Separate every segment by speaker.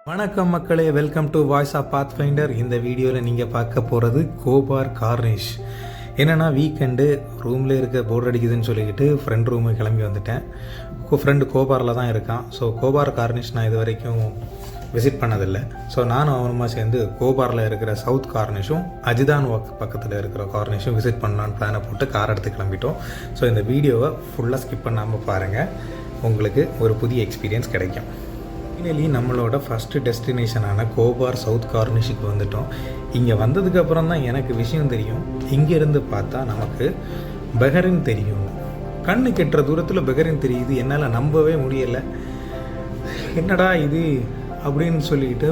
Speaker 1: வணக்கம் மக்களே, welcome to voice of Pathfinder. இந்த வீடியோவில் நீங்கள் பார்க்க போகிறது கோபார் கார்னிஷ். என்னென்னா வீக்கெண்டு ரூமில் இருக்க போர்டு அடிக்குதுன்னு சொல்லிக்கிட்டு ஃப்ரெண்ட் ரூமுக்கு கிளம்பி வந்துட்டேன். ஃப்ரெண்டு கோபாரில் தான் இருக்கான். ஸோ கோபார் கார்னிஷ் நான் இது வரைக்கும் விசிட் பண்ணதில்லை. ஸோ நானும் அவனுமா சேர்ந்து கோபாரில் இருக்கிற சவுத் கார்னிஷும் அஜிதான் வாக் பக்கத்தில் இருக்கிற கார்னிஷும் விசிட் பண்ணலான்னு பிளானை போட்டு கார் எடுத்து கிளம்பிட்டோம். ஸோ இந்த வீடியோவை ஃபுல்லாக ஸ்கிப் பண்ணாமல் பாருங்கள், உங்களுக்கு ஒரு புதிய எக்ஸ்பீரியன்ஸ் கிடைக்கும். ஃபைனலி நம்மளோட ஃபஸ்ட்டு டெஸ்டினேஷனான கோபார் சவுத் கார்னிஷுக்கு வந்துட்டோம். இங்கே வந்ததுக்கப்புறம் தான் எனக்கு விஷயம் தெரியும். இங்கேருந்து பார்த்தா நமக்கு பெஹரின் தெரியும். கண்ணு கெட்டுற தூரத்தில் பெஹரின் தெரியுது. என்னால் நம்பவே முடியலை. என்னடா இது அப்படின்னு சொல்லிட்டு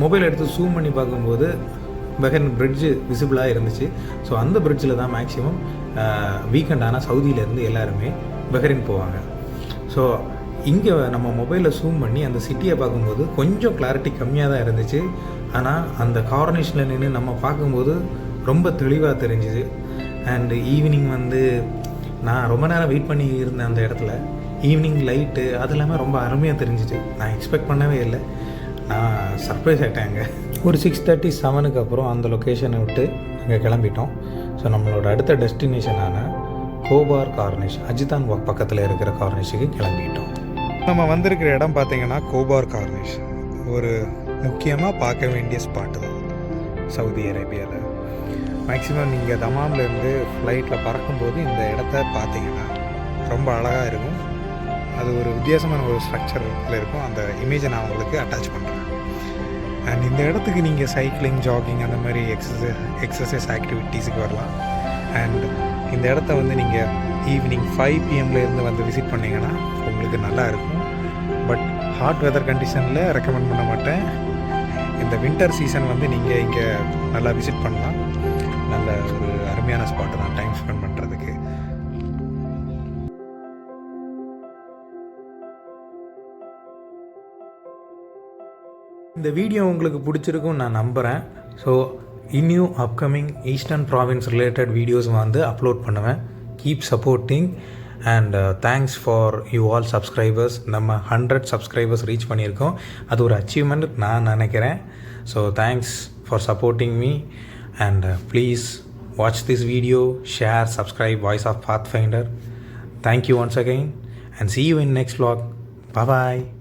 Speaker 1: மொபைல் எடுத்து ஜூம் பண்ணி பார்க்கும்போது பெஹரின் பிரிட்ஜு விசிபிளாக இருந்துச்சு. ஸோ அந்த பிரிட்ஜில் தான் மேக்ஸிமம் வீக்கெண்ட் ஆனால் சவுதியிலேருந்து எல்லாருமே பெஹரின் போவாங்க. ஸோ இங்கே நம்ம மொபைலில் ஜூம் பண்ணி அந்த சிட்டியை பார்க்கும்போது கொஞ்சம் கிளாரிட்டி கம்மியாக தான் இருந்துச்சு. ஆனால் அந்த கார்னிஷில் நின்று நம்ம பார்க்கும்போது ரொம்ப தெளிவாக தெரிஞ்சுது. அண்டு ஈவினிங் நான் ரொம்ப நேரம் வெயிட் பண்ணி இருந்தேன் அந்த இடத்துல. ஈவினிங் லைட்டு அது எல்லாமே ரொம்ப அருமையாக தெரிஞ்சிச்சு. நான் எக்ஸ்பெக்ட் பண்ணவே இல்லை. நான் சர்ப்ரைஸ் ஆகிட்டேங்க. ஒரு 6:37 அப்புறம் அந்த லொக்கேஷனை விட்டு நாங்கள் கிளம்பிட்டோம். ஸோ நம்மளோட அடுத்த டெஸ்டினேஷனான கோபார் கார்னிஷ் அஜிதான் வாக் பக்கத்தில் இருக்கிற கார்னிஷுக்கு கிளம்பிட்டோம். நம்ம வந்திருக்கிற இடம் பார்த்திங்கன்னா கோபார் கார்னிஷ். ஒரு முக்கியமாக பார்க்க வேண்டிய ஸ்பாட்டு தான் சவுதி அரேபியாவில். மேக்ஸிமம் நீங்கள் தமாம்லேருந்து ஃப்ளைட்டில் பறக்கும்போது இந்த இடத்த பார்த்தீங்கன்னா ரொம்ப அழகாக இருக்கும். அது ஒரு வித்தியாசமான ஒரு ஸ்ட்ரக்சரில் இருக்கும். அந்த இமேஜை நான் உங்களுக்கு அட்டாச் பண்ணுறேன். அண்ட் இந்த இடத்துக்கு நீங்கள் சைக்கிளிங், ஜாகிங் அந்த மாதிரி எக்ஸசைஸ் ஆக்டிவிட்டீஸுக்கு வரலாம். அண்ட் இந்த இடத்த நீங்கள் ஈவினிங் 5 PM இருந்து விசிட் பண்ணிங்கன்னா உங்களுக்கு நல்லா இருக்கும். பட் ஹாட் வெதர் கண்டிஷனில் ரெக்கமெண்ட் பண்ண மாட்டேன். இந்த வின்டர் சீசன் நீங்கள் இங்கே நல்லா விசிட் பண்ணலாம். நல்ல ஒரு அருமையான ஸ்பாட்டு தான் டைம் ஸ்பெண்ட் பண்ணுறதுக்கு. இந்த வீடியோ உங்களுக்கு பிடிச்சிருக்கும் நான் நம்புகிறேன். ஸோ இன்னும் upcoming Eastern Province related videos upload பண்ணுவேன். Keep supporting and thanks for you all subscribers. நம்ம 100 சப்ஸ்கிரைபர்ஸ் ரீச் பண்ணியிருக்கோம். அது ஒரு அச்சீவ்மெண்ட் நான் நினைக்கிறேன். So thanks for supporting me and please watch this video, share, subscribe Voice of Pathfinder. Thank you once again and see you in next vlog. Bye bye.